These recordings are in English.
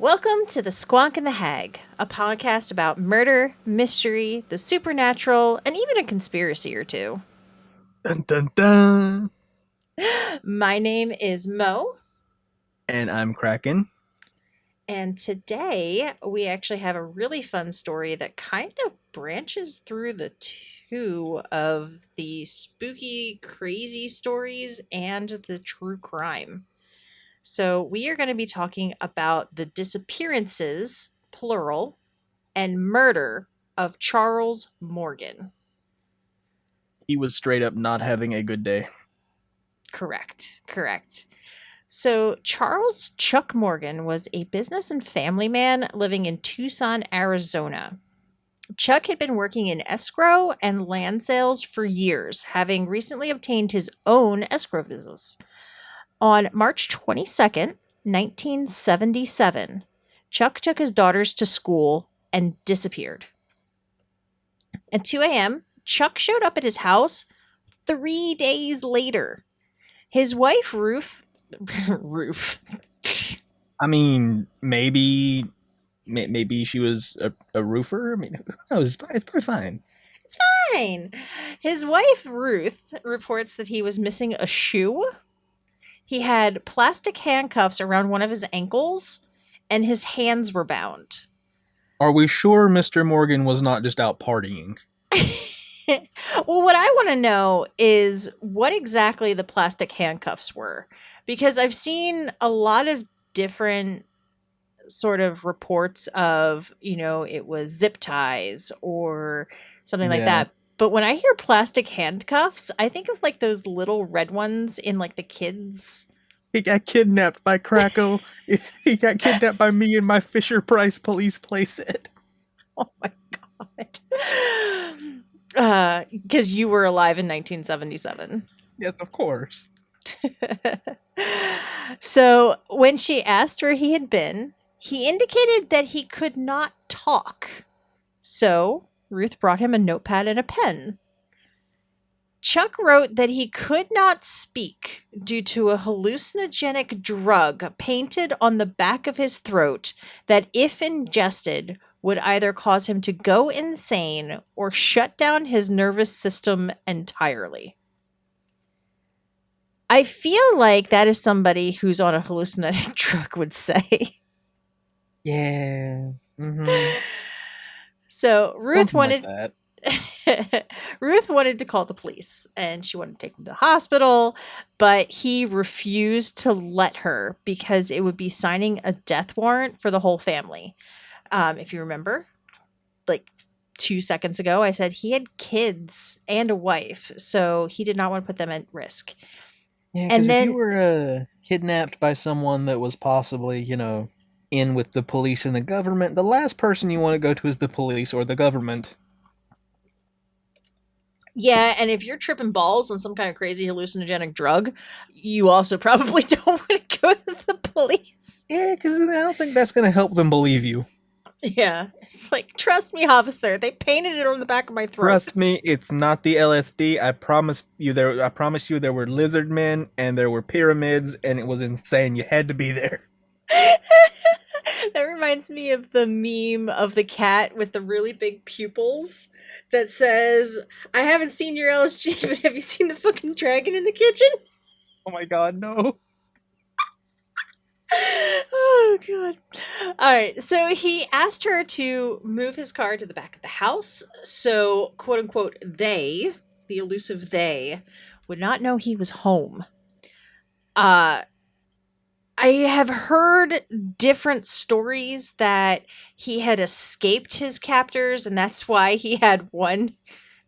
Welcome to the Squonk and the Hag, a podcast about murder, mystery, the supernatural, and even a conspiracy or two. Dun dun dun. My name is Mo, And I'm Kraken. and today we actually have a really fun story that kind of branches through the two of the spooky, crazy stories and the true crime. So, we are going to be talking about the disappearances, plural, and murder of Charles Morgan. He was straight up not having a good day. Correct. So, Charles Chuck Morgan was a business and family man living in Tucson, Arizona. Chuck had been working in escrow and land sales for years, having recently obtained his own escrow business. On March 22nd, 1977, Chuck took his daughters to school and disappeared. At 2 a.m., Chuck showed up at his house 3 days later. His wife, Ruth. I mean, maybe she was a roofer. I mean, who knows? It's probably fine. It's fine. His wife, Ruth, reports that he was missing a shoe. He had plastic handcuffs around one of his ankles, and his hands were bound. Are we sure Mr. Morgan was not just out partying? Well, what I want to know is what exactly the plastic handcuffs were. Because I've seen a lot of different sort of reports of, it was zip ties or something like Yeah. that. But when I hear plastic handcuffs, I think of like those little red ones in like the kids. He got kidnapped by Krakow. He got kidnapped by me and my Fisher Price police playset. Oh my God. Because you were alive in 1977. Yes, of course. So when she asked where he had been, he indicated that he could not talk. So Ruth brought him a notepad and a pen. Chuck wrote that he could not speak due to a hallucinogenic drug painted on the back of his throat that, if ingested, would either cause him to go insane or shut down his nervous system entirely. I feel like that is somebody who's on a hallucinogenic drug would say. Yeah. Mm-hmm. So Something like that. Ruth wanted to call the police and she wanted to take him to the hospital, but he refused to let her because it would be signing a death warrant for the whole family. If you remember, like 2 seconds ago, I said he had kids and a wife, so he did not want to put them at risk. Yeah, because And if you then, were kidnapped by someone that was possibly, in with the police and the government, the last person you want to go to is the police or the government. yeah, and if you're tripping balls on some kind of crazy hallucinogenic drug, you also probably don't want to go to the police. Yeah, because I don't think that's going to help them believe you. Yeah, it's like, trust me, officer. They painted it on the back of my throat. Trust me, it's not the LSD. I promise you there were lizard men and there were pyramids and it was insane. You had to be there. That reminds me of the meme of the cat with the really big pupils that says, I haven't seen your LSG, but have you seen the fucking dragon in the kitchen? Oh my god, no. Oh, God. All right. So he asked her to move his car to the back of the house. So, quote unquote, the elusive they, would not know he was home. Uh, I have heard different stories that he had escaped his captors, and that's why he had one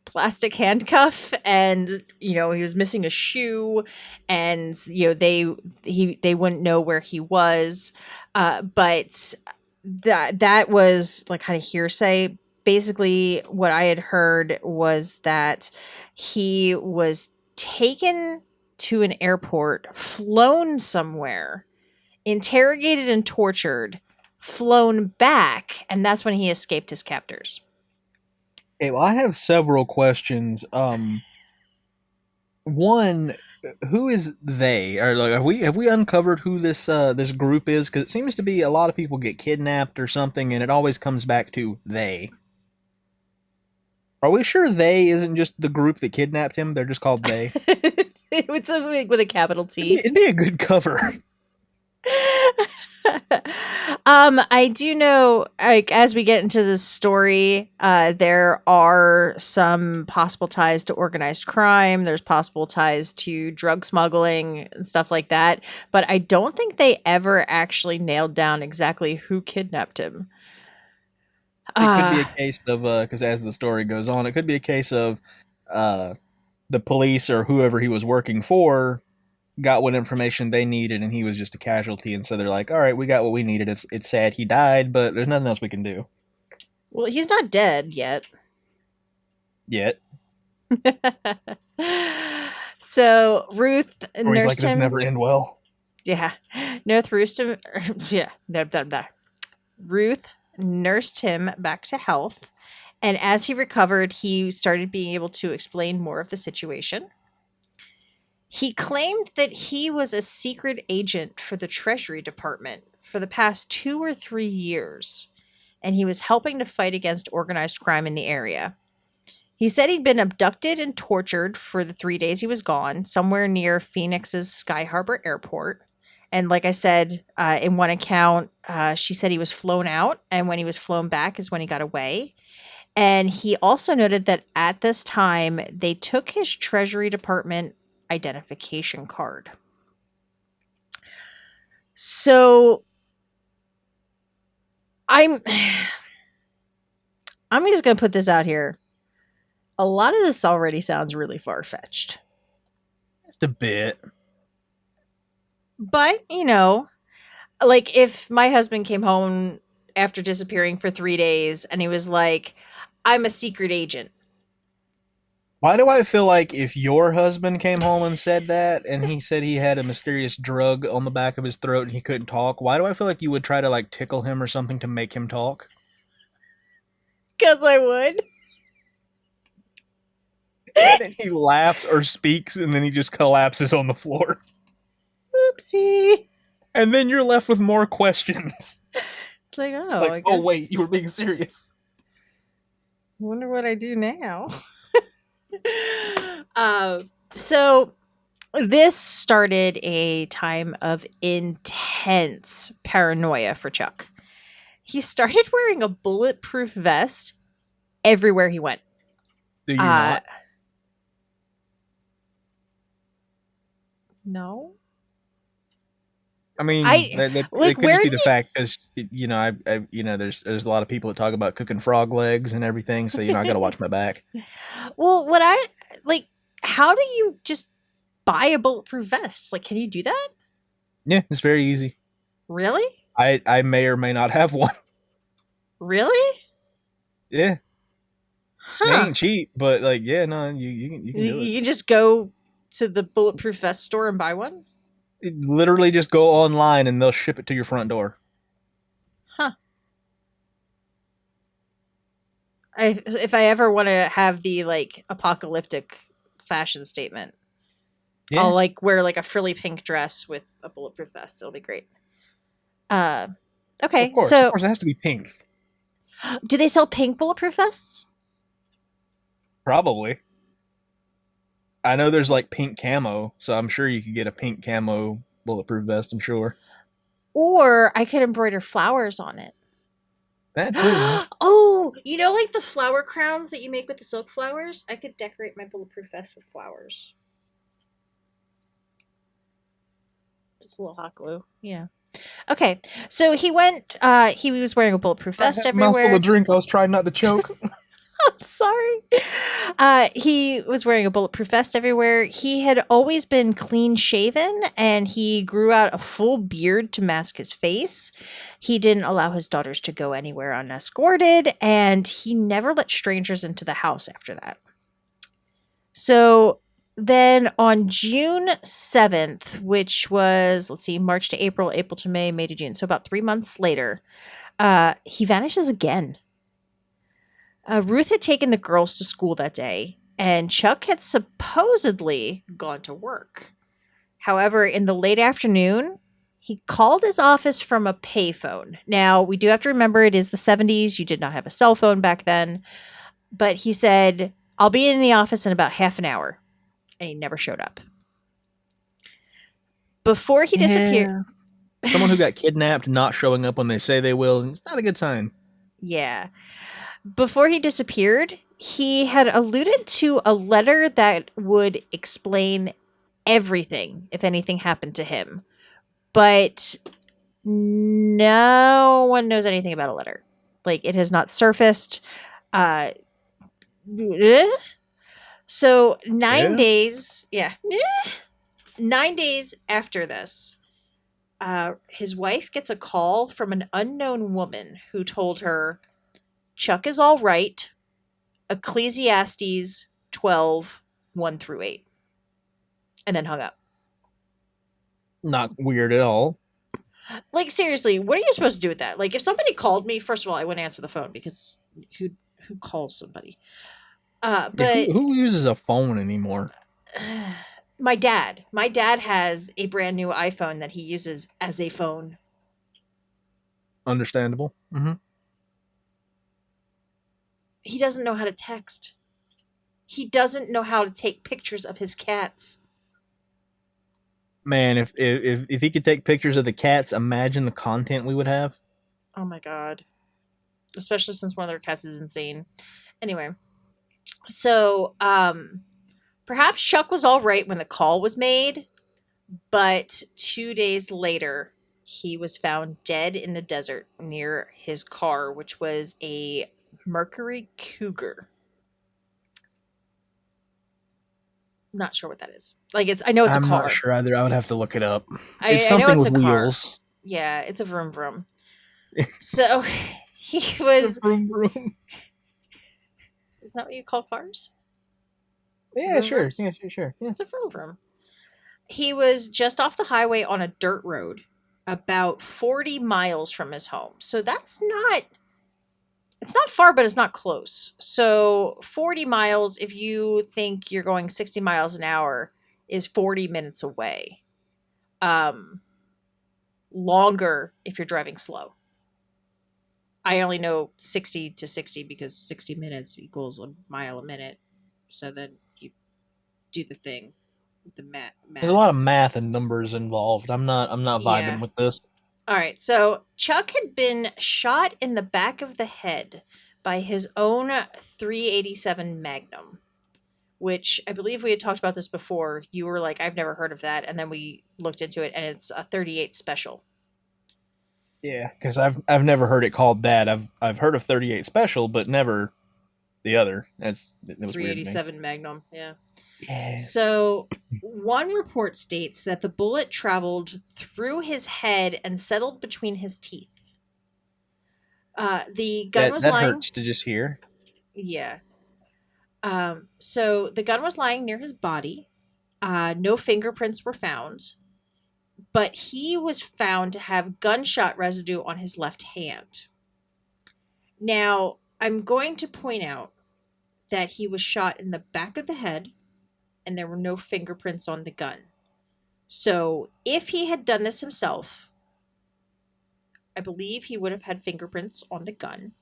plastic handcuff, and he was missing a shoe, and they wouldn't know where he was. But that was like kind of hearsay. Basically, what I had heard was that he was taken to an airport, flown somewhere, interrogated and tortured, flown back, and that's when he escaped his captors. Okay, well, I have several questions. One, who is they? Or like, have we uncovered who this group is? Because it seems to be a lot of people get kidnapped or something, and it always comes back to they. Are we sure they isn't just the group that kidnapped him? They're just called they. It's something with a capital T. It'd be a good cover. I do know, like, as we get into this story, there are some possible ties to organized crime. There's possible ties to drug smuggling and stuff like that. But I don't think they ever actually nailed down exactly who kidnapped him. It could be Uh, a case of because as the story goes on, it could be a case of uh, the police or whoever he was working for got what information they needed, and he was just a casualty. And so they're like, "All right, we got what we needed. It's sad he died, but there's nothing else we can do well, he's not dead yet. yet." So Ruth Or he's like, nursed "It does him. never end well." Yeah, yeah, blah, blah, blah. Ruth nursed him back to health, and as he recovered, he started being able to explain more of the situation. He claimed that he was a secret agent for the Treasury Department for the past 2 or 3 years, and he was helping to fight against organized crime in the area. He said he'd been abducted and tortured for the 3 days he was gone, somewhere near Phoenix's Sky Harbor Airport. And like I said, in one account, she said he was flown out, and when he was flown back is when he got away. And he also noted that at this time, they took his Treasury Department identification card. So I'm I'm just going to put this out here. A lot of this already sounds really far-fetched. Just a bit. But, like if my husband came home after disappearing for 3 days and he was like, I'm a secret agent. Why do I feel like if your husband came home and said that, and he said he had a mysterious drug on the back of his throat and he couldn't talk, why do I feel like you would try to like tickle him or something to make him talk? Because I would. And then he laughs or speaks, and then he just collapses on the floor. Oopsie. And then you're left with more questions. It's like, oh, Like, I oh guess. wait, you were being serious. Wonder what I do now. uh, so this started a time of intense paranoia for Chuck. He started wearing a bulletproof vest everywhere he went. Do you Uh, not? no. I mean, I it like could just where be do the you fact because there's a lot of people that talk about cooking frog legs and everything, so I got to watch my back. well what I like how do you just buy a bulletproof vest? Like, can you do that? Yeah, it's very easy. Really? I may or may not have one. Really? Yeah, they Huh. ain't cheap, but like, yeah, no, you can do it. You can just go to the bulletproof vest store and buy one? Literally, just go online and they'll ship it to your front door. Huh. If I ever want to have the like apocalyptic fashion statement, I'll Yeah, like wear like a frilly pink dress with a bulletproof vest. It'll be great. Uh of okay. course, of So course, it has to be pink. do they sell pink bulletproof vests? Probably. I know there's like pink camo, so I'm sure you could get a pink camo bulletproof vest. I'm sure Or I could embroider flowers on it. that too. Yeah. Oh, like the flower crowns that you make with the silk flowers? I could decorate my bulletproof vest with flowers. Just a little hot glue. Yeah. Okay. So he was wearing a bulletproof I vest had a mouthful of everywhere. drink. I was trying not to choke. I'm sorry. He was wearing a bulletproof vest everywhere. He had always been clean shaven and he grew out a full beard to mask his face. He didn't allow his daughters to go anywhere unescorted, and he never let strangers into the house after that. So then on June 7th, which was, let's see, March to April, April to May, May to June, so about 3 months later, he vanishes again. Ruth had taken the girls to school that day, and Chuck had supposedly gone to work. However, in the late afternoon, he called his office from a payphone. Now, we do have to remember it is the 70s. You did not have a cell phone back then. But he said, I'll be in the office in about half an hour. And he never showed up. Before he disappeared. Yeah. Someone who got kidnapped not showing up when they say they will, it's not a good sign. Yeah. Before he disappeared, he had alluded to a letter that would explain everything if anything happened to him. But no one knows anything about a letter. Like, it has not surfaced. Uh, so 9 Yeah. days, yeah, 9 days after this, his wife gets a call from an unknown woman who told her Chuck is all right. Ecclesiastes 12, 1 through 8. And then hung up. Not weird at all. Like, seriously, what are you supposed to do with that? Like, if somebody called me, first of all, I wouldn't answer the phone because who calls somebody? Yeah, But who uses a phone anymore? my dad has a brand new iPhone that he uses as a phone. Understandable. He doesn't know how to text. He doesn't know how to take pictures of his cats. Man, if he could take pictures of the cats, imagine the content we would have. Oh my god. Especially since one of their cats is insane. Anyway, so perhaps Chuck was all right when the call was made, but 2 days later, he was found dead in the desert near his car, which was a Mercury Cougar. Not sure what that is. Like, I know it's a I'm not car. sure either. I would have to look it up. It's I know something it's with a car. wheels. Yeah, it's a vroom vroom. So he It's a was. vroom vroom. Isn't that what you call cars? Yeah, Vroom sure. vrooms? Yeah, sure. Yeah. It's a vroom vroom. He was just off the highway on a dirt road about 40 miles from his home. So that's not it's not far, but it's not close. So 40 miles, if you think you're going 60 miles an hour, is 40 minutes away. Um Longer if you're driving slow. I only know 60 to 60 because 60 minutes equals a mile a minute. So then you do the thing with the There's a math. lot of math and numbers involved. I'm not Yeah. vibing with this. All right. So Chuck had been shot in the back of the head by his own 387 Magnum, which I believe we had talked about this before. You were like, I've never heard of that. And then we looked into it, and it's a 38 special. Yeah, because I've never heard it called that. I've heard of 38 Special, but never the other. It was weird to me. 387 Magnum. Yeah. Yeah. So, one report states that the bullet traveled through his head and settled between his teeth. The gun That was that lying. hurts to just hear. Yeah. So the gun was lying near his body. No fingerprints were found, but he was found to have gunshot residue on his left hand. Now, I'm going to point out that he was shot in the back of the head and there were no fingerprints on the gun. So, if he had done this himself, I believe he would have had fingerprints on the gun.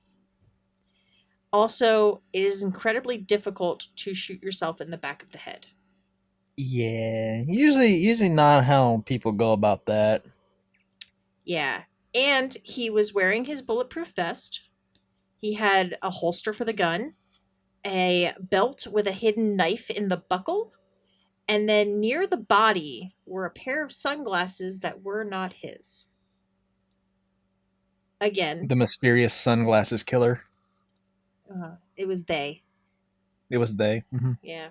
Also, it is incredibly difficult to shoot yourself in the back of the head. Yeah, usually not how people go about that. Yeah. And he was wearing his bulletproof vest. He had a holster for the gun, a belt with a hidden knife in the buckle, and then near the body were a pair of sunglasses that were not his. Again, The mysterious sunglasses killer. it was they. It was they. Yeah.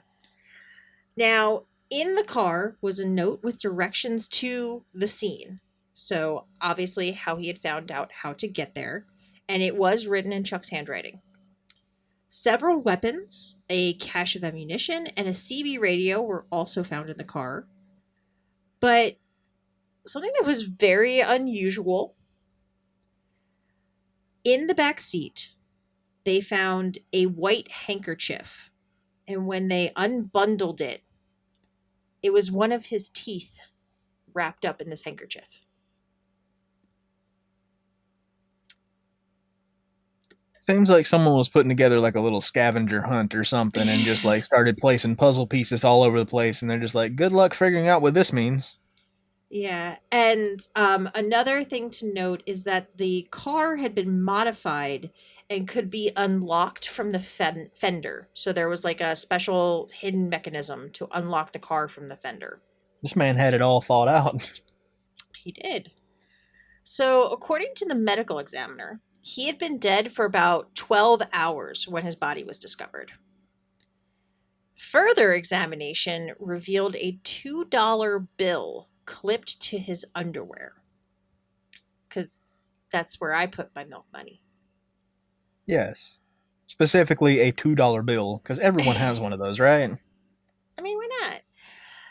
Now, in the car was a note with directions to the scene. So, obviously, how he had found out how to get there. And it was written in Chuck's handwriting. Several weapons, a cache of ammunition, and a CB radio were also found in the car. But something that was very unusual, in the back seat, they found a white handkerchief. And when they unbundled it, it was one of his teeth. wrapped up in this handkerchief. Seems like someone was putting together like a little scavenger hunt or something and just like started placing puzzle pieces all over the place and they're just like, good luck figuring out what this means. Yeah, and another thing to note is that the car had been modified and could be unlocked from the fender. So there was like a special hidden mechanism to unlock the car from the fender. This man had it all thought out. He did. So, according to the medical examiner, he had been dead for about 12 hours when his body was discovered. Further examination revealed a $2 bill clipped to his underwear. Because that's where I put my milk money. Yes. Specifically a $2 bill, because everyone has one of those, right? I mean, why not?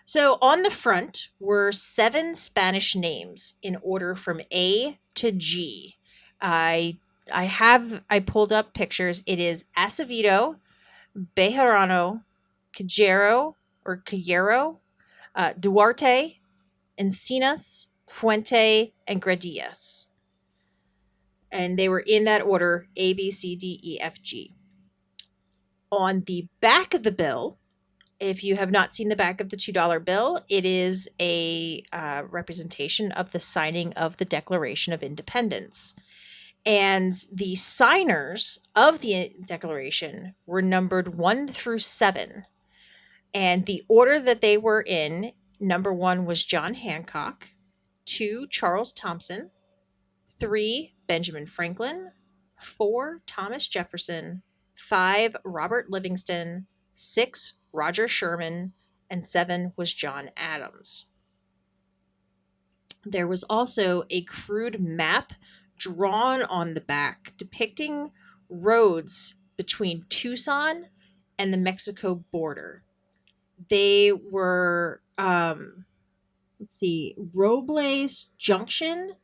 So on the front were 7 Spanish names in order from A to G. I pulled up pictures. It is Acevedo, Bejarano, Cajero or Cajero, Duarte, Encinas, Fuente, and Gradias. And they were in that order: A, B, C, D, E, F, G. On the back of the bill, if you have not seen the back of the $2 bill, it is a representation of the signing of the Declaration of Independence. And the signers of the Declaration were numbered 1 through 7. And the order that they were in, number 1 was John Hancock, 2, Charles Thompson, 3, Benjamin Franklin, 4, Thomas Jefferson, 5, Robert Livingston, 6, Roger Sherman, and 7 was John Adams. There was also a crude map drawn on the back depicting roads between Tucson and the Mexico border. They were, let's see, Robles Junction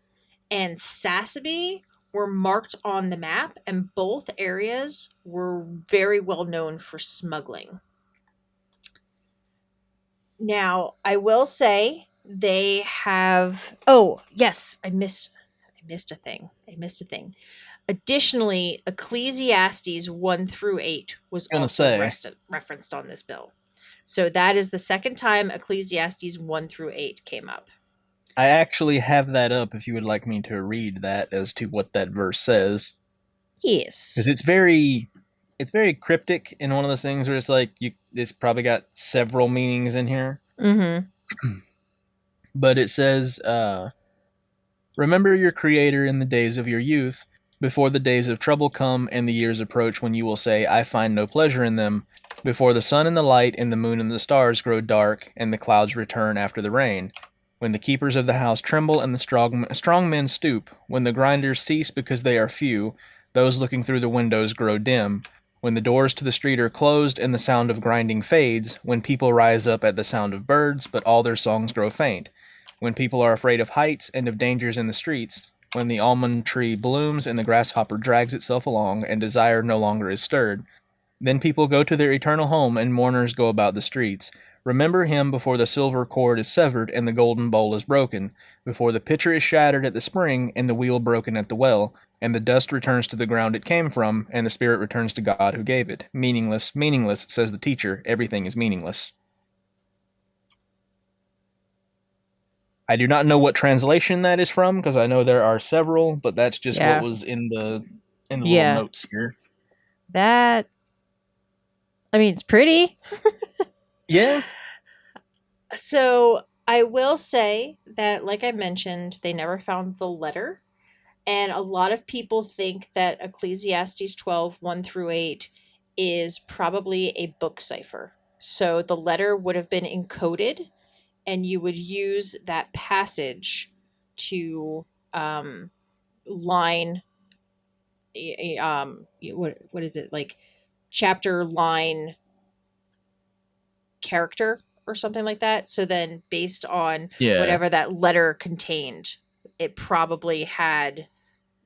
and Sassabee were marked on the map, and both areas were very well known for smuggling. Now, I will say they have. Oh, yes, I missed a thing. I missed a thing. Additionally, Ecclesiastes 1 through 8 was Gonna also say, referenced on this bill. So that is the second time Ecclesiastes 1 through 8 came up. I actually have that up if you would like me to read that as to what that verse says. Because Yes. it's very cryptic in one of those things where it's like it's probably got several meanings in here. Mm-hmm. But it says, remember your creator in the days of your youth, before the days of trouble come and the years approach when you will say, I find no pleasure in them, before the sun and the light and the moon and the stars grow dark and the clouds return after the rain, when the keepers of the house tremble and the strong men stoop, when the grinders cease because they are few, those looking through the windows grow dim, when the doors to the street are closed and the sound of grinding fades, when people rise up at the sound of birds, but all their songs grow faint, when people are afraid of heights and of dangers in the streets, when the almond tree blooms and the grasshopper drags itself along and desire no longer is stirred, then people go to their eternal home and mourners go about the streets. Remember him before the silver cord is severed and the golden bowl is broken, before the pitcher is shattered at the spring and the wheel broken at the well, and the dust returns to the ground it came from, and the spirit returns to God who gave it. Meaningless, meaningless, says the teacher. Everything is meaningless. I do not know what translation that is from because I know there are several, but that's just what Yeah. was in the little Yeah. notes here. That, I mean, it's pretty. Yeah, So I will say that, like I mentioned, they never found the letter. And a lot of people think that Ecclesiastes 12, 1 through 8, is probably a book cipher. So the letter would have been encoded, and you would use that passage to line, what is it, like chapter, line, character or something like that. So then, based on yeah. whatever that letter contained, it probably had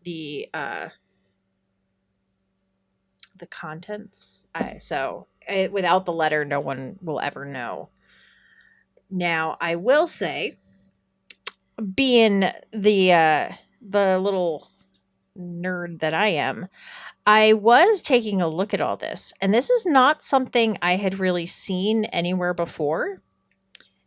the the contents. Without the letter, no one will ever know. Now, I will say being the little nerd that I am, I was taking a look at all this, and this is not something I had really seen anywhere before.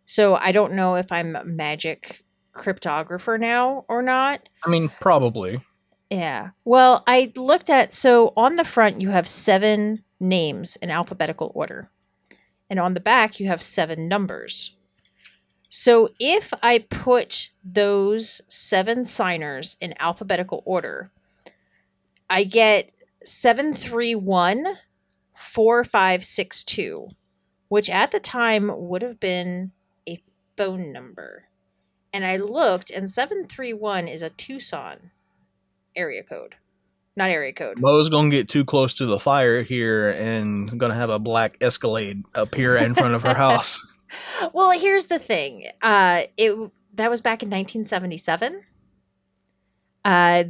So I don't know if I'm a magic cryptographer now or not. I mean, probably. Yeah. Well, I looked at, so on the front you have 7 names in alphabetical order, and on the back you have 7 numbers. So if I put those 7 signers in alphabetical order, I get 7314562, which at the time would have been a phone number. And I looked, and 731 is a Tucson area code. Not area code. Mo's gonna get too close to the fire here and gonna have a black Escalade appear in front of her house. Well, here's the thing. It that was back in 1977.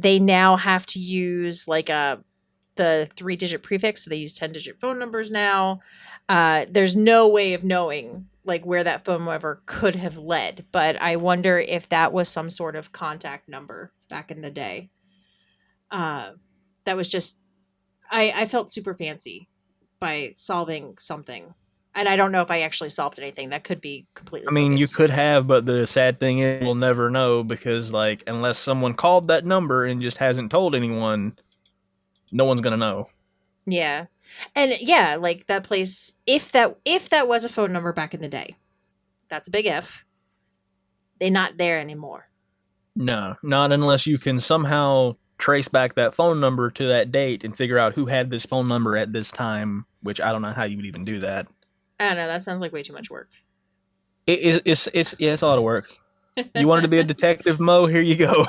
They now have to use like the 3-digit prefix, so they use 10-digit phone numbers now. There's no way of knowing like where that phone number could have led, but I wonder if that was some sort of contact number back in the day. Uh, that was just I felt super fancy by solving something. And I don't know if I actually solved anything. That could be completely I mean, you bogus. could have, but the sad thing is, we'll never know because, like, unless someone called that number and just hasn't told anyone, no one's gonna know. Yeah. And yeah, like that place, if that was a phone number back in the day, that's a big if. They're not there anymore. No, not unless you can somehow trace back that phone number to that date and figure out who had this phone number at this time, which I don't know how you would even do that. I don't know, that sounds like way too much work. Yeah, it's a lot of work. You wanted to be a detective, Mo? Here you go.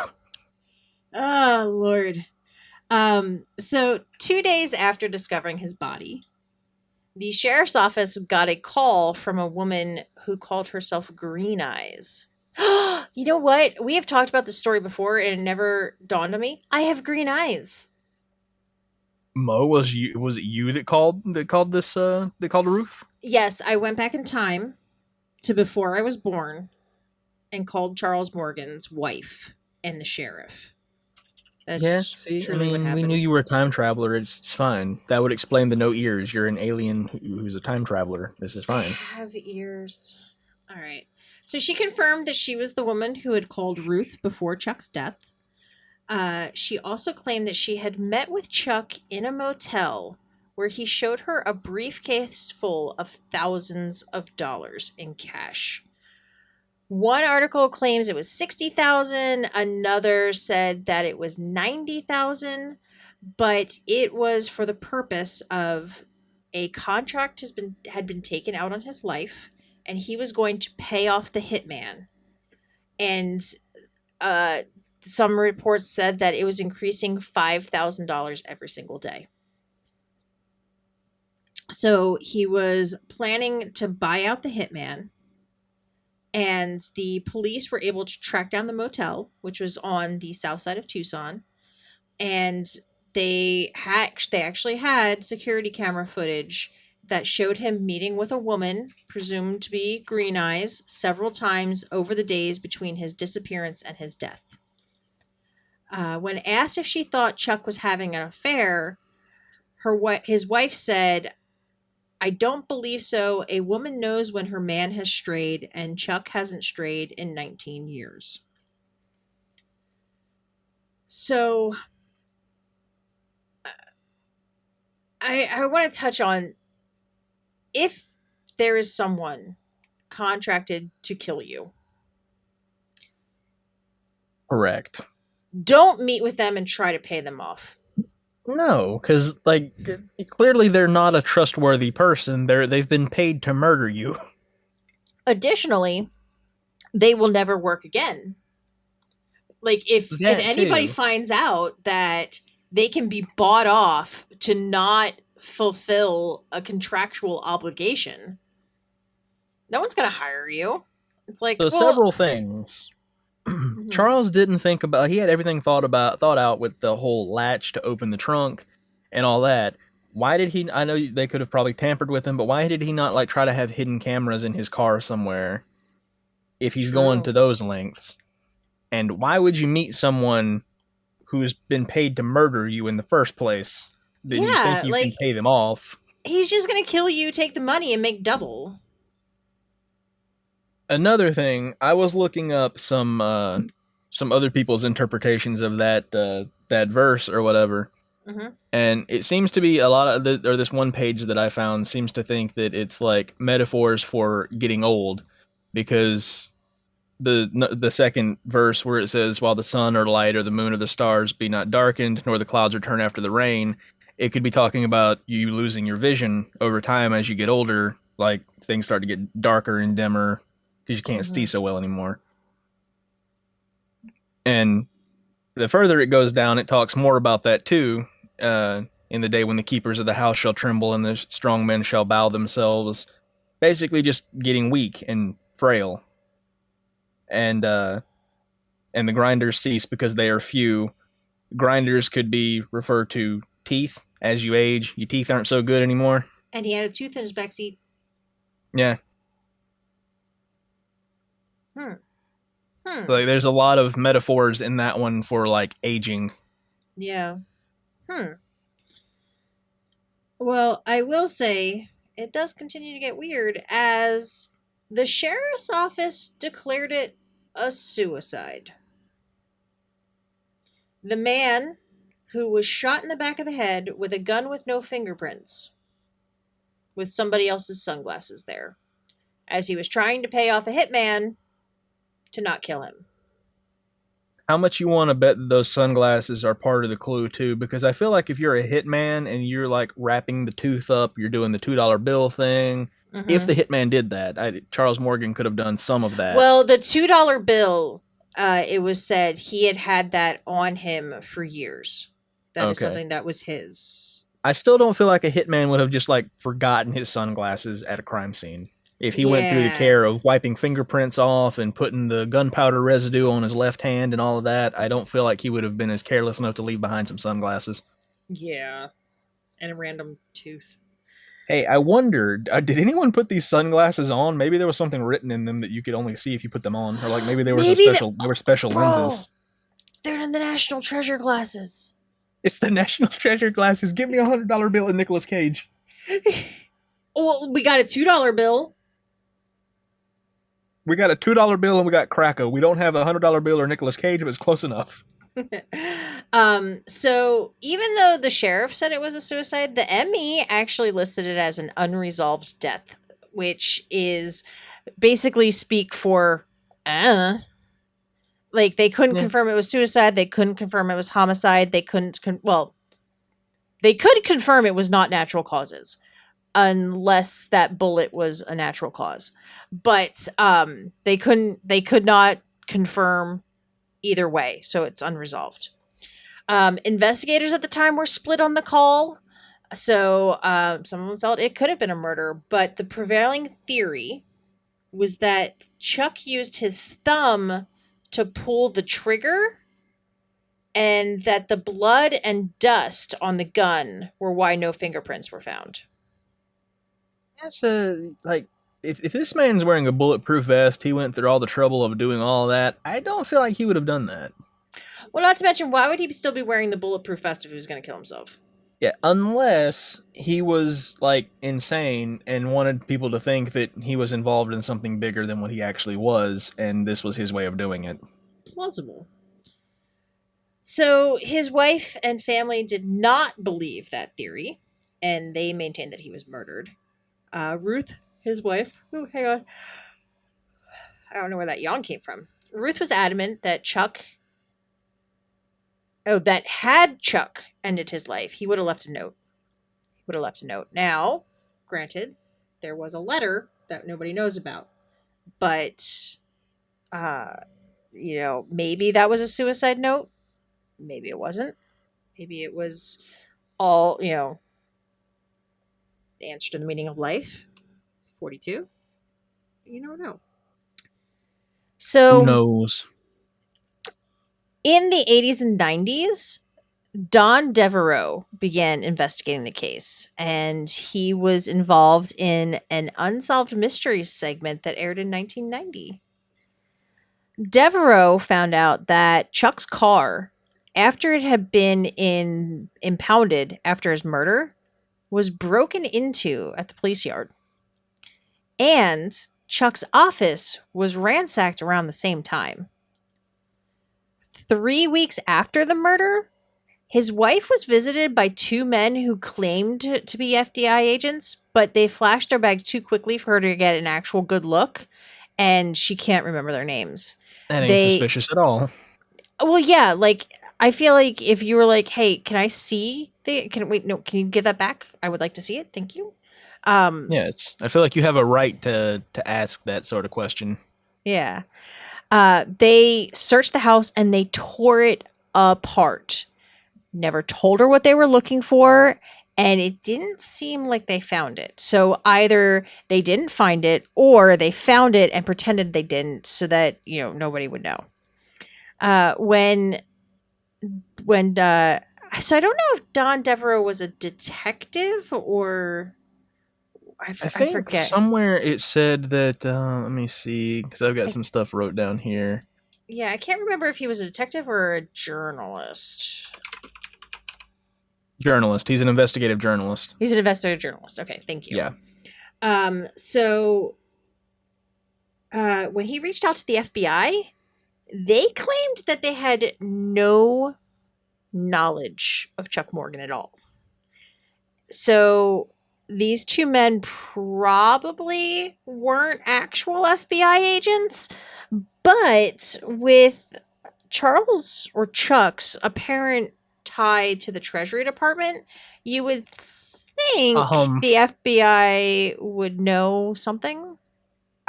Oh Lord. So 2 days after discovering his body, the sheriff's office got a call from a woman who called herself Green Eyes. You know what? We have talked about this story before and it never dawned on me. I have green eyes. Mo, was it you that called Ruth? Yes, I went back in time to before I was born and called Charles Morgan's wife and the sheriff. Yeah, That's see, I truly what mean, we knew happened. you were a time traveler. It's fine. That would explain the no ears. You're an alien who's a time traveler. This is I fine. have ears. All right. So she confirmed that she was the woman who had called Ruth before Chuck's death. She also claimed that she had met with Chuck in a motel where he showed her a briefcase full of thousands of dollars in cash. One article claims it was 60,000, another said that it was 90,000, but it was for the purpose of a contract had been taken out on his life and he was going to pay off the hitman. And uh some reports said that it was increasing $5,000 every single day. So he was planning to buy out the hitman, and the police were able to track down the motel, which was on the south side of Tucson, and they actually had security camera footage that showed him meeting with a woman presumed to be Green Eyes several times over the days between his disappearance and his death. When asked if she thought Chuck was having an affair, his wife said, "I don't believe so. A woman knows when her man has strayed, and Chuck hasn't strayed in 19 years." So I want to touch on, if there is someone contracted to kill you, Correct. don't meet with them and try to pay them off. No, because like clearly they're not a trustworthy person. They've been paid to murder you. Additionally, they will never work again. Like if That anybody too. finds out that they can be bought off to not fulfill a contractual obligation, no one's going to hire you. It's like, So well, several things. mhm. Charles didn't think about. He had everything thought out with the whole latch to open the trunk and all that. Why did he? I know they could have probably tampered with him, but why did he not like try to have hidden cameras in his car somewhere if he's going True. to those lengths? And why would you meet someone who's been paid to murder you in the first place? Then you think Yeah, you can like pay them off. he's just gonna kill you, take the money, and make double. Another thing, I was looking up some other people's interpretations of that verse or whatever, Mm-hmm. and it seems to be a lot of or this one page that I found seems to think that it's like metaphors for getting old, because the second verse where it says, "While the sun or light or the moon or the stars be not darkened, nor the clouds return after the rain," it could be talking about you losing your vision over time as you get older. Like things start to get darker and dimmer because you can't see Mm-hmm. so well anymore. And the further it goes down, it talks more about that too. In the day when the keepers of the house shall tremble and the strong men shall bow themselves, basically just getting weak and frail. And the grinders cease because they are few. Grinders could be referred to teeth. As you age, your teeth aren't so good anymore. And he had a tooth in his backseat. Yeah. Hmm. So Hmm. like, there's a lot of metaphors in that one for like aging. Yeah. Hmm. Well, I will say it does continue to get weird as the sheriff's office declared it a suicide. The man who was shot in the back of the head with a gun with no fingerprints, with somebody else's sunglasses there, as he was trying to pay off a hitman to not kill him. How much you want to bet that those sunglasses are part of the clue too? Because I feel like if you're a hitman and you're like wrapping the tooth up, you're doing the $2 bill thing. If Mm-hmm. the hitman did that, Charles Morgan could have done some of that. Well, the $2 bill, it was said he had had that on him for years. That is Okay. something that was his. I still don't feel like a hitman would have just like forgotten his sunglasses at a crime scene. If he went through the Yeah. care of wiping fingerprints off and putting the gunpowder residue on his left hand and all of that, I don't feel like he would have been as careless enough to leave behind some sunglasses. Yeah. And a random tooth. Hey, I wondered, did anyone put these sunglasses on? Maybe there was something written in them that you could only see if you put them on, or like maybe Maybe the. there were special Bro, lenses. they're in the National Treasure glasses. It's the National Treasure glasses. Give me $100 bill and Nicolas Cage. Well, we got a $2 bill. We got a $2 bill and we got Krakow. We don't have a $100 bill or Nicolas Cage, but it's close enough. So even though the sheriff said it was a suicide, the ME actually listed it as an unresolved death, which is basically speak for like they couldn't Yeah. confirm it was suicide, they couldn't confirm it was homicide, they couldn't well, they could confirm it was not natural causes unless that bullet was a natural cause. But they could not confirm either way, so it's unresolved. Investigators at the time were split on the call. So some of them felt it could have been a murder, but the prevailing theory was that Chuck used his thumb to pull the trigger and that the blood and dust on the gun were why no fingerprints were found. That's a like if this man's wearing a bulletproof vest, he went through all the trouble of doing all that. I don't feel like he would have done that. Well, not to mention, why would he still be wearing the bulletproof vest if he was going to kill himself? Yeah, unless he was like insane and wanted people to think that he was involved in something bigger than what he actually was, and this was his way of doing it. Plausible. So his wife and family did not believe that theory, and they maintained that he was murdered. Ruth, his wife, oh, hang on, I don't know where that yawn came from. Ruth was adamant that that had Chuck ended his life, he would have left a note. He would have left a note. Now, granted, there was a letter that nobody knows about, but, uh, maybe that was a suicide note. Maybe it wasn't. Maybe it was all, the answer to the meaning of life. 42. You never know. Who So, knows? in the 80s and 90s, Don Devereaux began investigating the case, and he was involved in an Unsolved Mysteries segment that aired in 1990. Devereaux found out that Chuck's car, after it had been impounded after his murder, was broken into at the police yard. And Chuck's office was ransacked around the same time. 3 weeks after the murder, his wife was visited by two men who claimed to be FBI agents, but they flashed their bags too quickly for her to get an actual good look, and she can't remember their names. That ain't They, suspicious at all. well, yeah, like I feel like if you were like, "Hey, can I see the? Can wait? No, can you give that back? I would like to see it. Thank you." Um, Yeah, I feel like you have a right to ask that sort of question. yeah. They searched the house and they tore it apart. Never told her what they were looking for, and it didn't seem like they found it. So either they didn't find it or they found it and pretended they didn't so that, nobody would know. When so I don't know if Don Devereaux was a detective or I I think forget. somewhere it said that. Let me see, because I've got I, some stuff wrote down here. yeah, I can't remember if he was a detective or a journalist. Journalist. He's an investigative journalist. He's an investigative journalist. Okay, thank you. Yeah. So when he reached out to the FBI, they claimed that they had no knowledge of Chuck Morgan at all. So these two men probably weren't actual FBI agents, but with Charles or Chuck's apparent tie to the Treasury Department, you would think Um, the FBI would know something.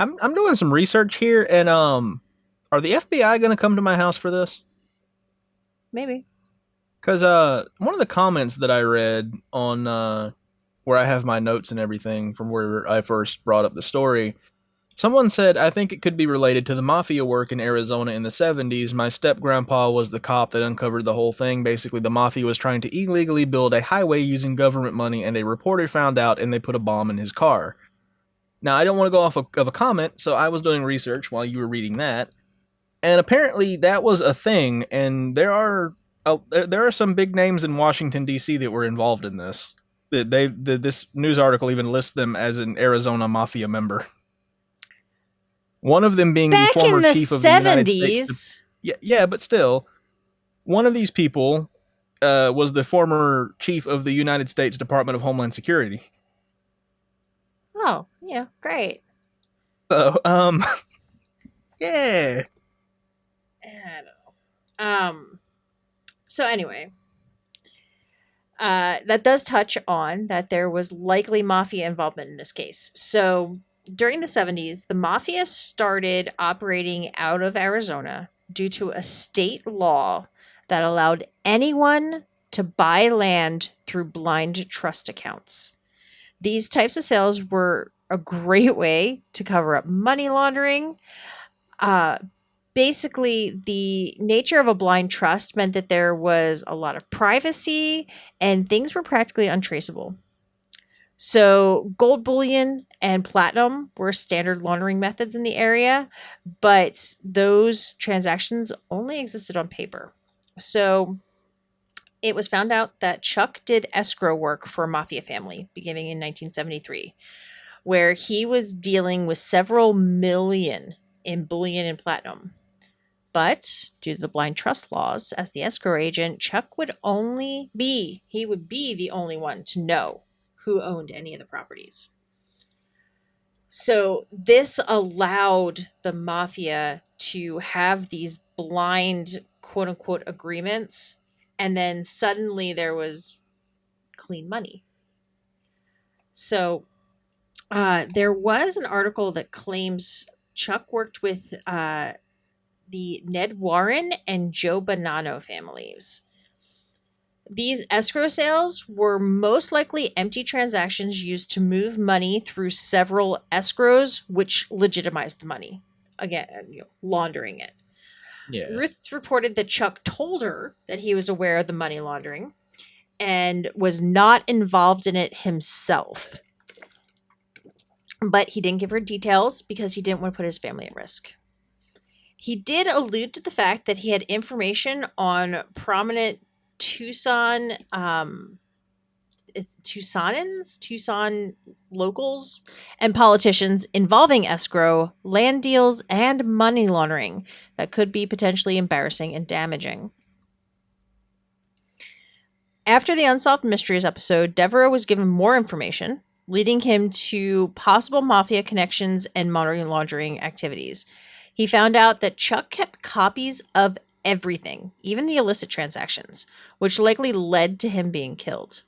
I'm doing some research here, and are the FBI going to come to my house for this? Maybe. Because one of the comments that I read on where I have my notes and everything from where I first brought up the story, someone said, I think it could be related to the mafia work in Arizona in the 70s. My step grandpa was the cop that uncovered the whole thing. Basically, the mafia was trying to illegally build a highway using government money, and a reporter found out and they put a bomb in his car. Now, I don't want to go off of a comment, so I was doing research while you were reading that. And apparently, that was a thing, and there are some big names in Washington, D.C. that were involved in this. This news article even lists them as an Arizona mafia member. One of them being the Back former in the chief of the United States. 70s. Yeah, but still, one of these people was the former chief of the United States Department of Homeland Security. Oh, yeah, great. So, yeah. I don't know. So anyway, that does touch on that there was likely mafia involvement in this case. So during the 70s, the mafia started operating out of Arizona due to a state law that allowed anyone to buy land through blind trust accounts. These types of sales were a great way to cover up money laundering. Uh, Basically, the nature of a blind trust meant that there was a lot of privacy and things were practically untraceable. So, gold bullion and platinum were standard laundering methods in the area, but those transactions only existed on paper. So, it was found out that Chuck did escrow work for a mafia family beginning in 1973, where he was dealing with several million in bullion and platinum. But due to the blind trust laws, as the escrow agent, Chuck would be the only one to know who owned any of the properties. So this allowed the mafia to have these blind quote unquote agreements, and then suddenly there was clean money. So there was an article that claims Chuck worked with the Ned Warren and Joe Bonanno families. These escrow sales were most likely empty transactions used to move money through several escrows, which legitimized the money. Again, laundering it. Yeah. Ruth reported that Chuck told her that he was aware of the money laundering and was not involved in it himself. But he didn't give her details because he didn't want to put his family at risk. He did allude to the fact that he had information on prominent Tucson, it's Tucson locals, and politicians involving escrow, land deals, and money laundering that could be potentially embarrassing and damaging. After the Unsolved Mysteries episode, Devereaux was given more information, leading him to possible mafia connections and money laundering activities. He found out that Chuck kept copies of everything, even the illicit transactions, which likely led to him being killed.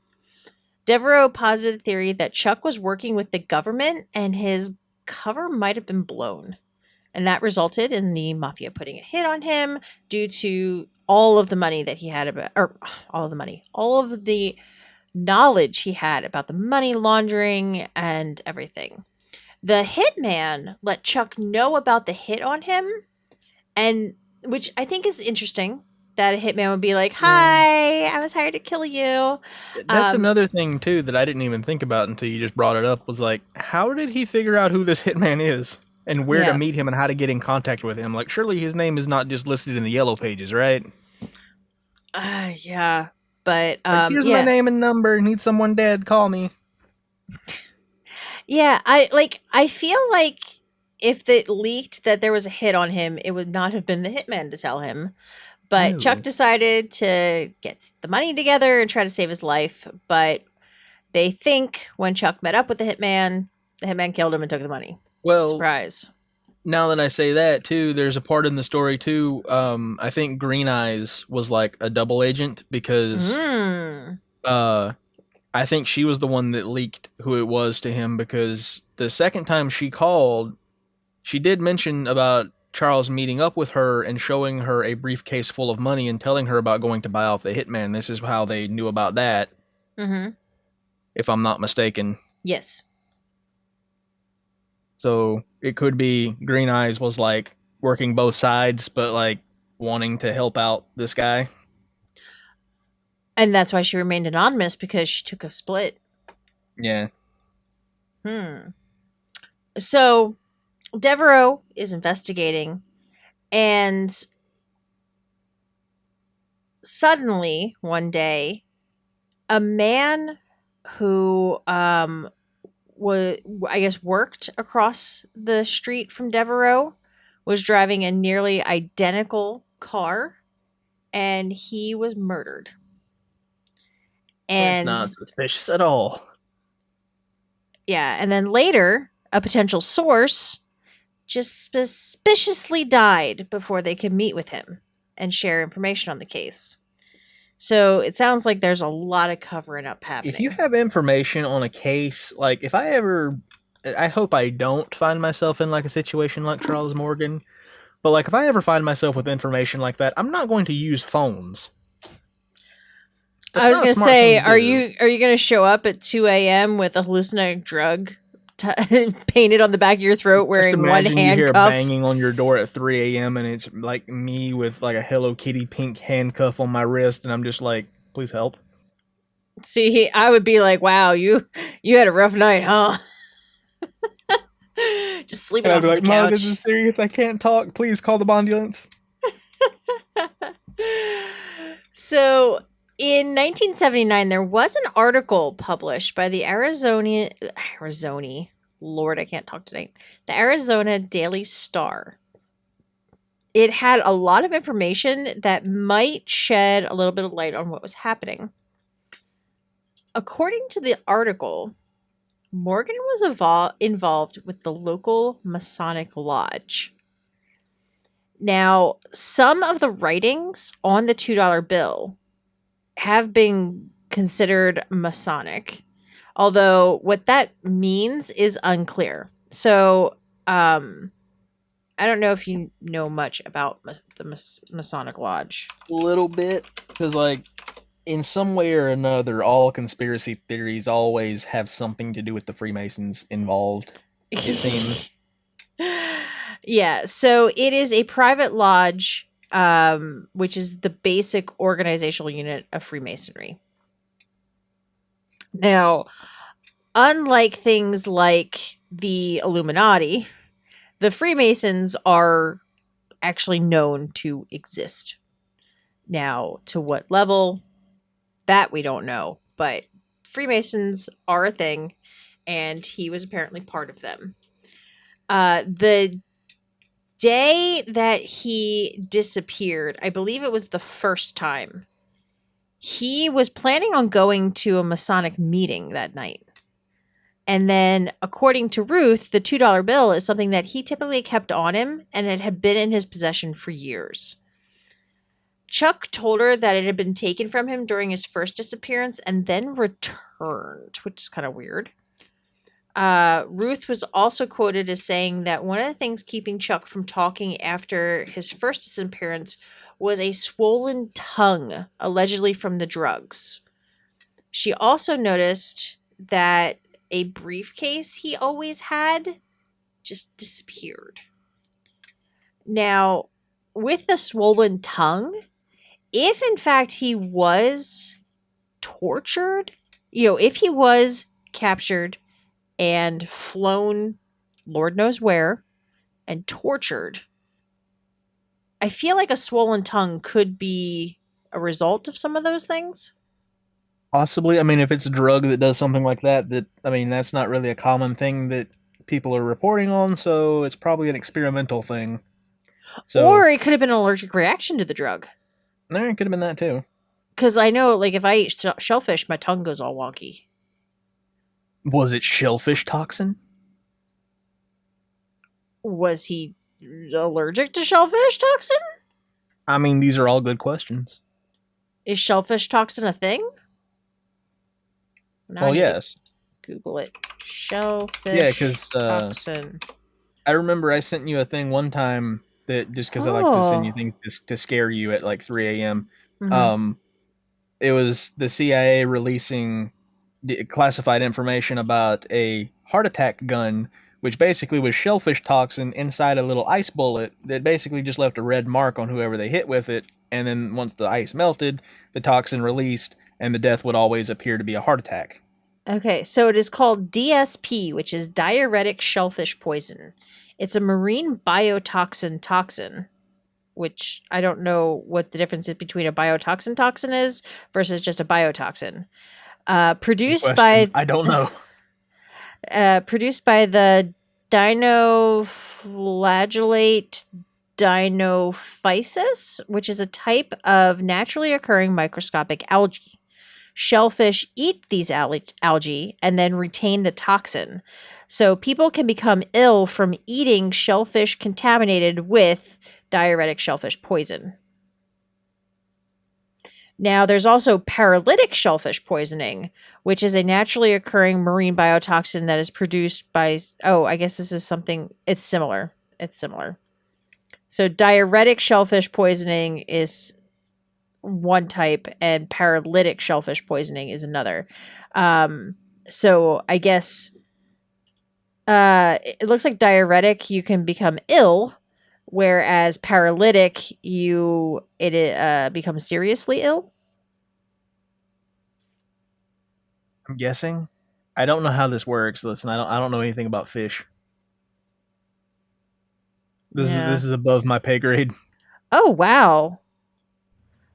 Devereaux posited the theory that Chuck was working with the government and his cover might have been blown. And that resulted in the mafia putting a hit on him due to all of the money that he had about, or all of the knowledge he had about the money laundering and everything. The hitman let Chuck know about the hit on him, and which I think is interesting that a hitman would be like, Yeah. "Hi, I was hired to kill you." That's Um, another thing too that I didn't even think about until you just brought it up. Was like, how did he figure out who this hitman is and where to yeah, meet him and how to get in contact with him? Like, surely his name is not just listed in the yellow pages, right? yeah, but Like, here's my yeah, name and number. Need someone dead? Call me. yeah. I feel like if it leaked that there was a hit on him, it would not have been the hitman to tell him. But Chuck No. decided to get the money together and try to save his life. But they think when Chuck met up with the hitman killed him and took the money. Well, Surprise. now that I say that too, there's a part in the story too. I think Green Eyes was like a double agent because Mm. uh, I think she was the one that leaked who it was to him because the second time she called, she did mention about Charles meeting up with her and showing her a briefcase full of money and telling her about going to buy off the hitman. This is how they knew about that, Mm-hmm. if I'm not mistaken. Yes. So it could be Green Eyes was like working both sides, but like wanting to help out this guy. And that's why she remained anonymous, because she took a split. Yeah. Hmm. So Devereaux is investigating, and suddenly one day, a man who was, I guess, worked across the street from Devereaux was driving a nearly identical car, and he was murdered. That's And not suspicious at all. yeah, and then later, a potential source just suspiciously died before they could meet with him and share information on the case. So it sounds like there's a lot of covering up If you happening. have information on a case, like if I ever, I hope I don't find myself in like a situation like Charles Morgan, but like if I ever find myself with information like that, I'm not going to use phones. I That's was not a gonna smart thing say, to do. are you gonna show up at 2 a.m. with a hallucinogenic drug painted on the back of your throat, Just wearing one imagine you hear handcuff? banging on your door at 3 a.m. and it's like me with like a Hello Kitty pink handcuff on my wrist, and I'm just like, please help. See, I would be like, "Wow, you had a rough night, huh? Just sleeping And I'd off be of the like, Mom, this is couch." serious. I can't talk. Please call the ambulance. So, in 1979, there was an article published by the Arizona, Lord, I can't talk tonight. The Arizona Daily Star. It had a lot of information that might shed a little bit of light on what was happening. According to the article, Morgan was involved with the local Masonic Lodge. Now, some of the writings on the $2 bill have been considered Masonic, although what that means is unclear. So, I don't know if you know much about the Masonic Lodge. A little bit, because like in some way or another, all conspiracy theories always have something to do with the Freemasons involved. It seems. Yeah, so it is a private lodge, which is the basic organizational unit of Freemasonry. Now, unlike things like the Illuminati, the Freemasons are actually known to exist. Now, to what level, that we don't know, but Freemasons are a thing, and he was apparently part of them. The day that he disappeared, I believe it was the first time, he was planning on going to a Masonic meeting that night. And then, according to Ruth, the $2 bill is something that he typically kept on him, and it had been in his possession for years. Chuck told her that it had been taken from him during his first disappearance and then returned, which is kind of weird. Ruth was also quoted as saying that one of the things keeping Chuck from talking after his first disappearance was a swollen tongue, allegedly from the drugs. She also noticed that a briefcase he always had just disappeared. Now, with the swollen tongue, if in fact he was tortured, if he was captured and flown Lord knows where and tortured, I feel like a swollen tongue could be a result of some of those things. Possibly. I mean, if it's a drug that does something like that, I mean, that's not really a common thing that people are reporting on, so it's probably an experimental thing. So Or it could have been an allergic reaction to the drug. there it could have been that too. Because I know, like, if I eat shellfish, my tongue goes all wonky. Was it shellfish toxin? Was he allergic to shellfish toxin? I mean, these are all good questions. Is shellfish toxin a thing? Now I Well, need to yes. Google it. Shellfish Yeah, because toxin. I remember I sent you a thing one time that just because I like to send you Oh. things to scare you at like 3 a.m. Mm-hmm. Um, it was the CIA releasing classified information about a heart attack gun, which basically was shellfish toxin inside a little ice bullet that basically just left a red mark on whoever they hit with it. And then once the ice melted, the toxin released, and the death would always appear to be a heart attack. Okay, so it is called DSP, which is diuretic shellfish poison. It's a marine biotoxin, which I don't know what the difference is between a biotoxin toxin is versus just a biotoxin. Good Produced question. by I don't know. produced by the dinoflagellate dinophysis, which is a type of naturally occurring microscopic algae. Shellfish eat these algae and then retain the toxin. So people can become ill from eating shellfish contaminated with diuretic shellfish poison. Now, there's also paralytic shellfish poisoning, which is a naturally occurring marine biotoxin that is produced by. Oh, I guess this is something. It's similar. It's similar. So, diuretic shellfish poisoning is one type, and paralytic shellfish poisoning is another. So, I guess it looks like diuretic, you can become ill, whereas paralytic, it becomes seriously ill. I'm guessing. I don't know how this works. Listen, I don't know anything about fish. This is Yeah. this is above my pay grade. Oh, wow.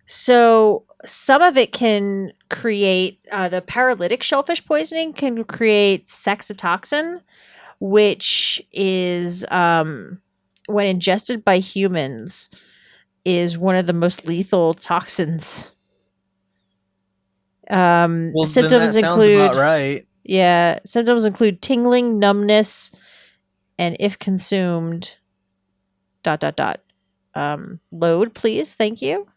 So some of it can create the paralytic shellfish poisoning can create saxitoxin, which is when ingested by humans is one of the most lethal toxins. Well, then Symptoms that sounds about include right. symptoms include tingling, numbness, and if consumed, dot dot dot. Load, please. Thank you.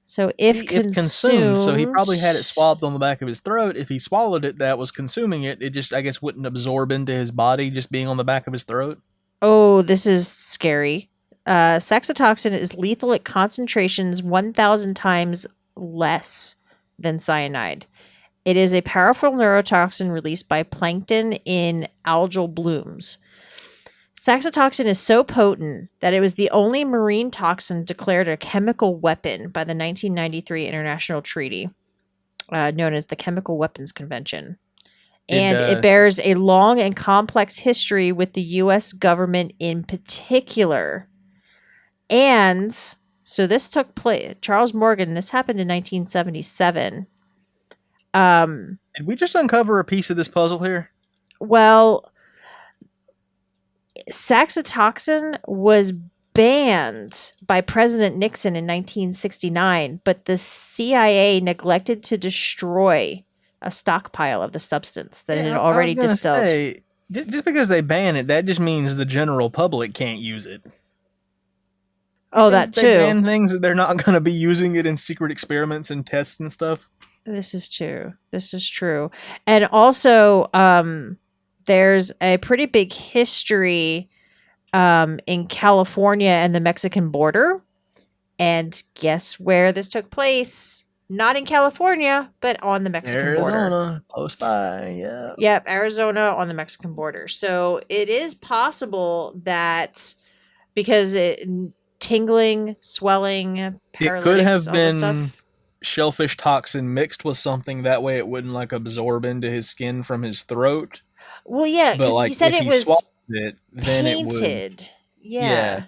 So if See, if consumed, so he consumed, probably had it swabbed on the back of his throat. If he swallowed it, that was consuming it. It just, I guess, wouldn't absorb into his body just being on the back of his throat. oh, this is scary. Saxitoxin is lethal at concentrations 1,000 times less than cyanide. It is a powerful neurotoxin released by plankton in algal blooms. Saxitoxin is so potent that it was the only marine toxin declared a chemical weapon by the 1993 International Treaty, known as the Chemical Weapons Convention. Did And it bears a long and complex history with the U.S. government in particular. And so this took place, Charles Morgan, this happened in 1977. Did we just uncover a piece of this puzzle here? Well, saxitoxin was banned by President Nixon in 1969, but the CIA neglected to destroy a stockpile of the substance that had Yeah, I was already gonna distilled. say, just because they ban it, that just means the general public can't use it. You Oh, think that if they too. ban things that they're not gonna be using it in secret experiments and tests and stuff? This is true. This is true. And also, there's a pretty big history in California and the Mexican border. And guess where this took place? Not in California, but on the Mexican border. Arizona, close by. Yeah. Yep, Arizona on the Mexican border. So it is possible that because tingling, swelling, It could paralytics, have all this been stuff. shellfish toxin mixed with something that way it wouldn't like absorb into his skin from his throat. Well, yeah, But because he like said if it he was swallowed it, then it would. painted. Yeah. Yeah.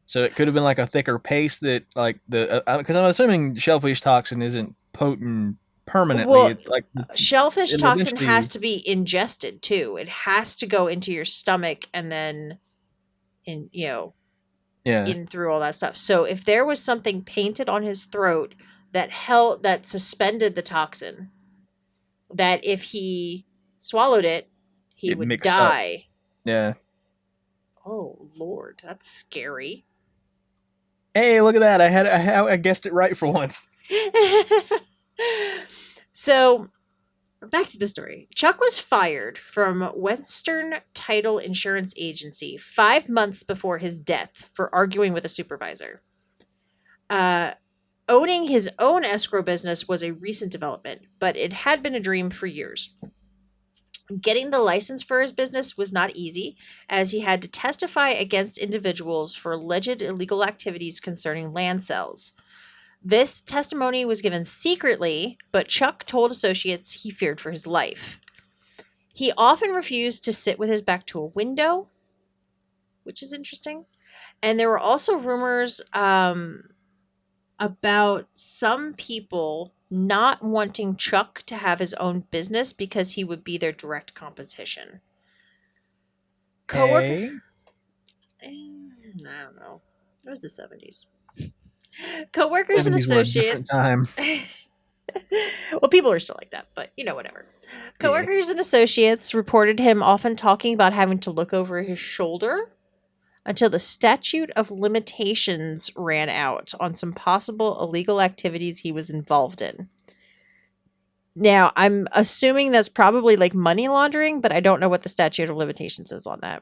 So it could have been like a thicker paste that like the because I'm assuming shellfish toxin isn't potent permanently. Well, It like shellfish it'll toxin has eventually. to be ingested too. It has to go into your stomach and then in, Yeah. in through all that stuff. So if there was something painted on his throat that suspended the toxin, that if he swallowed it, he It would mixed up. die. Yeah. Oh Lord, that's scary. Hey, look at that! I guessed it right for once. So back to the story. Chuck was fired from Western Title Insurance Agency 5 months before his death for arguing with a supervisor. Uh, Owning his own escrow business was a recent development, but it had been a dream for years. Getting the license for his business was not easy, as he had to testify against individuals for alleged illegal activities concerning land sales. This testimony was given secretly, but Chuck told associates he feared for his life. He often refused to sit with his back to a window, which is interesting. And there were also rumors about some people not wanting Chuck to have his own business because he would be their direct competition. Coworker, Hey, I don't know. It was the 70s. Coworkers and 70s were a different associates. time. Well, people are still like that, but whatever. Yeah. Coworkers and associates reported him often talking about having to look over his shoulder until the statute of limitations ran out on some possible illegal activities he was involved in. Now, I'm assuming that's probably like money laundering, but I don't know what the statute of limitations is on that.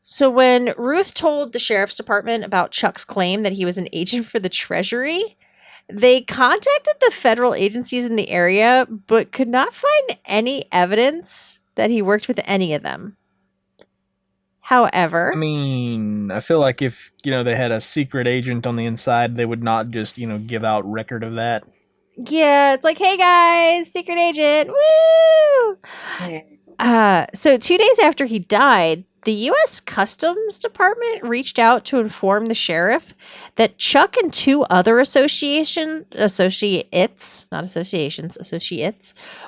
So when Ruth told the sheriff's department about Chuck's claim that he was an agent for the Treasury, they contacted the federal agencies in the area, but could not find any evidence that he worked with any of them. I However, mean, I feel like if they had a secret agent on the inside, they would not just give out record of that. yeah, it's like, hey guys, secret agent, woo! So 2 days after he died, the U.S. Customs Department reached out to inform the sheriff that Chuck and two other associates,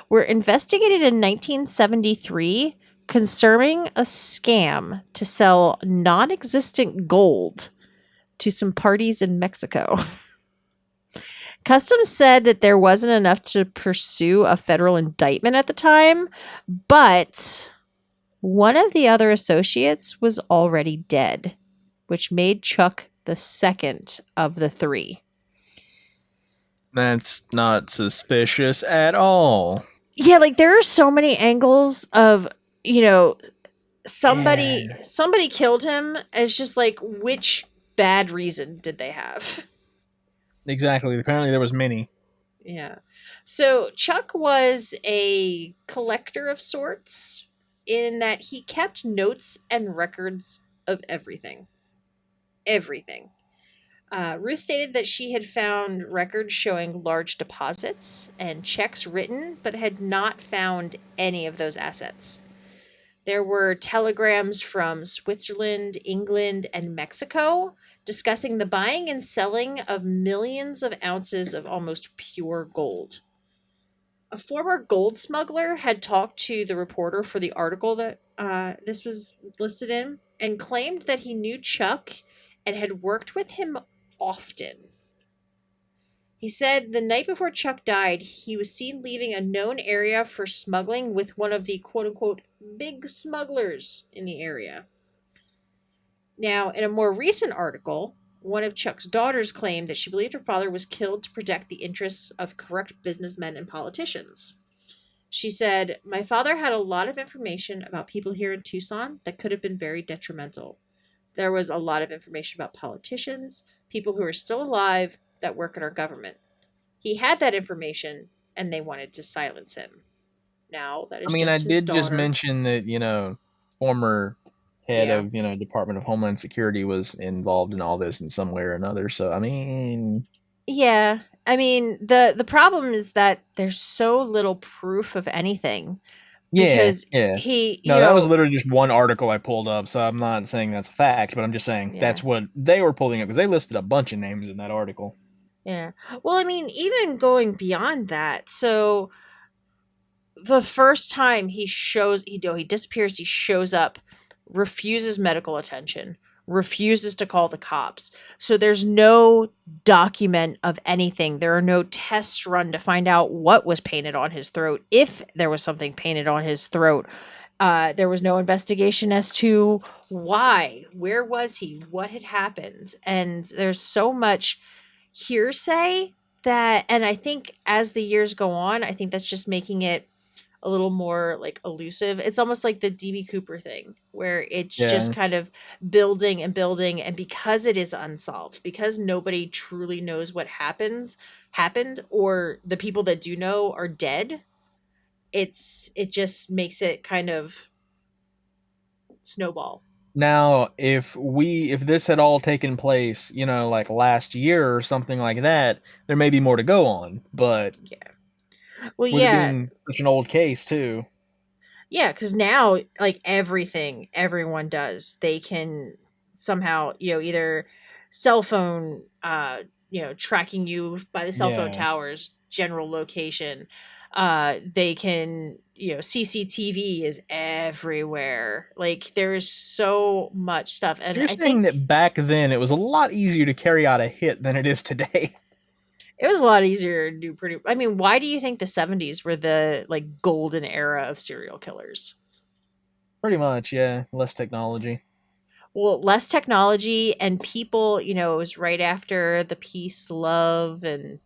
were investigated in 1973 concerning a scam to sell non-existent gold to some parties in Mexico. Customs said that there wasn't enough to pursue a federal indictment at the time, but one of the other associates was already dead, which made Chuck the second of the three. That's not suspicious at all. Yeah, like there are so many angles of, somebody Yeah. somebody killed him. It's just like, which bad reason did they have? Exactly. Apparently, there was many. Yeah. So Chuck was a collector of sorts in that he kept notes and records of everything. Everything. Ruth stated that she had found records showing large deposits and checks written, but had not found any of those assets. There were telegrams from Switzerland, England, and Mexico discussing the buying and selling of millions of ounces of almost pure gold. A former gold smuggler had talked to the reporter for the article that this was listed in and claimed that he knew Chuck and had worked with him often. He said the night before Chuck died, he was seen leaving a known area for smuggling with one of the quote unquote big smugglers in the area. Now, in a more recent article, one of Chuck's daughters claimed that she believed her father was killed to protect the interests of corrupt businessmen and politicians. She said, "My father had a lot of information about people here in Tucson that could have been very detrimental. There was a lot of information about politicians, people who are still alive that work in our government. He had that information and they wanted to silence him." Now, that I is mean, I just his did just daughter. mention that, former head Yeah. of, Department of Homeland Security was involved in all this in some way or another. So, I mean, Yeah. I mean, the problem is that there's so little proof of anything yeah, because yeah. he, No, that was literally just one article I pulled up, so I'm not saying that's a fact, but I'm just saying yeah. that's what they were pulling up because they listed a bunch of names in that article. Yeah. Well, I mean, even going beyond that. So the first time he disappears, he shows up, refuses medical attention, refuses to call the cops. So there's no document of anything. There are no tests run to find out what was painted on his throat, if there was something painted on his throat. There was no investigation as to why, where was he, what had happened, and there's so much hearsay that, and I think as the years go on, I think that's just making it a little more like elusive. It's almost like the DB Cooper thing where it's just Yeah. kind of building and building, and because it is unsolved, because nobody truly knows what happened, or the people that do know are dead, it just makes it kind of snowball. Now, if this had all taken place, like last year or something like that, there may be more to go on. But Yeah. Well, with it yeah. being such an old case too, Yeah, because now, like everything everyone does, they can somehow, either cell phone, tracking you by the cell phone yeah. towers, general location. They can, CCTV is everywhere. Like there's so much stuff, and You're I saying think that back then it was a lot easier to carry out a hit than it is today. it was a lot easier to do. Pretty. I mean, why do you think the '70s were the like golden era of serial killers? Pretty much, yeah. Less technology. Well, less technology and people, it was right after the peace, love, and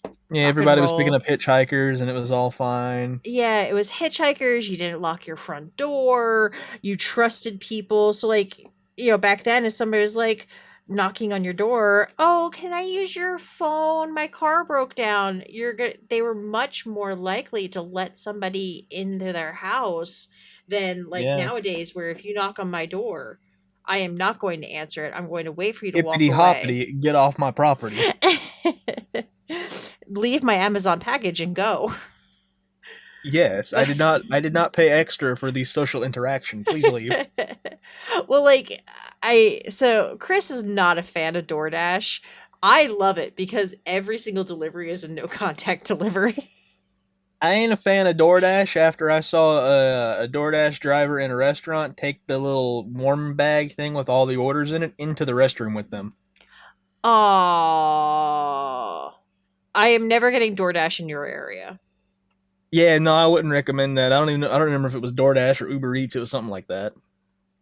Yeah, rock and everybody was picking roll. up hitchhikers and it was all fine. Yeah, it was hitchhikers. You didn't lock your front door. You trusted people. So, like, back then, if somebody was like knocking on your door, oh, can I use your phone? My car broke down. They were much more likely to let somebody into their house than like Yeah. nowadays, where if you knock on my door, I am not going to answer it. I'm going to wait for you to walk Hippity away. hoppity, get off my property. Leave my Amazon package and go. Yes, I did not pay extra for the social interaction. Please leave. Well, like so Chris is not a fan of DoorDash. I love it because every single delivery is a no contact delivery. I ain't a fan of DoorDash after I saw a DoorDash driver in a restaurant take the little warm bag thing with all the orders in it into the restroom with them. Oh, I am never getting DoorDash in your area. Yeah, no, I wouldn't recommend that. I don't even know, I don't remember if it was DoorDash or Uber Eats. It was something like that.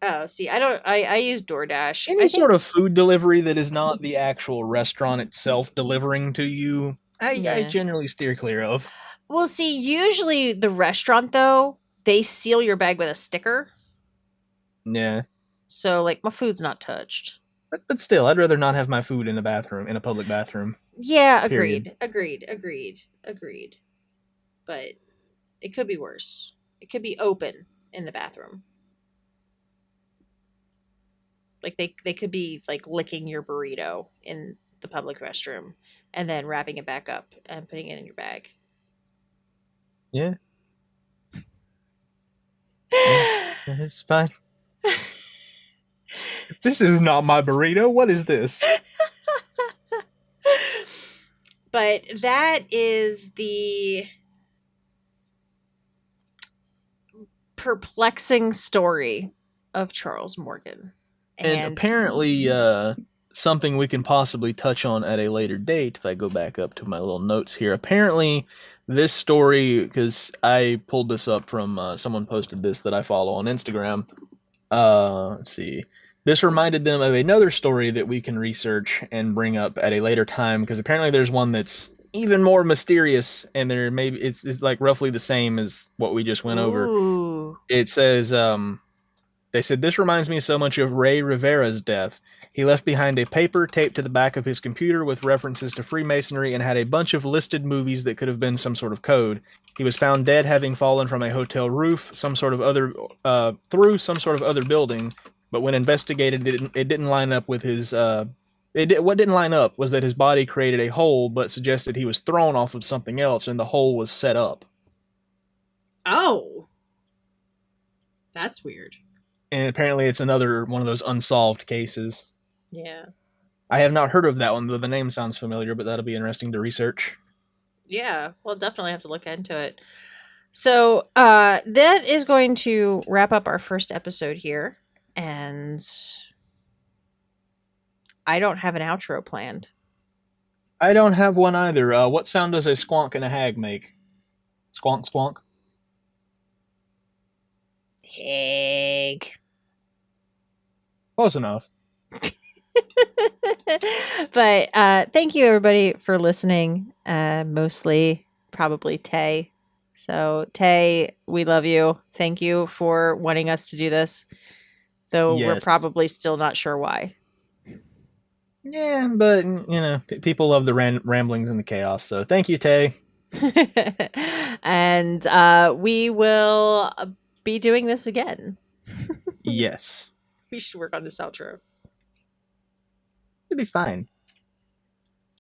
Oh, see, I don't. I use DoorDash. I Any sort think. of food delivery that is not the actual restaurant itself delivering to you, I Yeah. generally steer clear of. Well, see, usually the restaurant though, they seal your bag with a sticker. Yeah. So like my food's not touched. But still, I'd rather not have my food in a bathroom, in a public bathroom. Yeah, Period. agreed. But it could be worse. It could be open in the bathroom. Like they could be like licking your burrito in the public restroom and then wrapping it back up and putting it in your bag. Yeah. Yeah, it's fine. This is not my burrito. What is this? But that is the perplexing story of Charles Morgan. And And apparently, something we can possibly touch on at a later date, if I go back up to my little notes here. Apparently, this story, because I pulled this up from someone posted this that I follow on Instagram. Let's see. This reminded them of another story that we can research and bring up at a later time, because apparently there's one that's even more mysterious, and there maybe it's like roughly the same as what we just went over. ooh. It says, they said, this reminds me so much of Ray Rivera's death. He left behind a paper taped to the back of his computer with references to Freemasonry and had a bunch of listed movies that could have been some sort of code. He was found dead, having fallen from a hotel roof, some sort of other through some sort of other building. But when investigated, it didn't line up with his. What didn't line up was that his body created a hole, but suggested he was thrown off of something else, and the hole was set up. Oh, that's weird. And apparently, it's another one of those unsolved cases. Yeah. I have not heard of that one, though the name sounds familiar, but that'll be interesting to research. Yeah, we'll definitely have to look into it. So, that is going to wrap up our first episode here. And I don't have an outro planned. I don't have one either. What sound does a squonk and a hag make? Squonk, squonk. Pig. Close enough. But thank you everybody for listening. Mostly probably Tay. So Tay, we love you. Thank you for wanting us to do this, though we're Yes. probably still not sure why. Yeah, but people love the ramblings and the chaos. So thank you, Tay. And we will be doing this again. Yes, We should work on this outro. it'll be fine.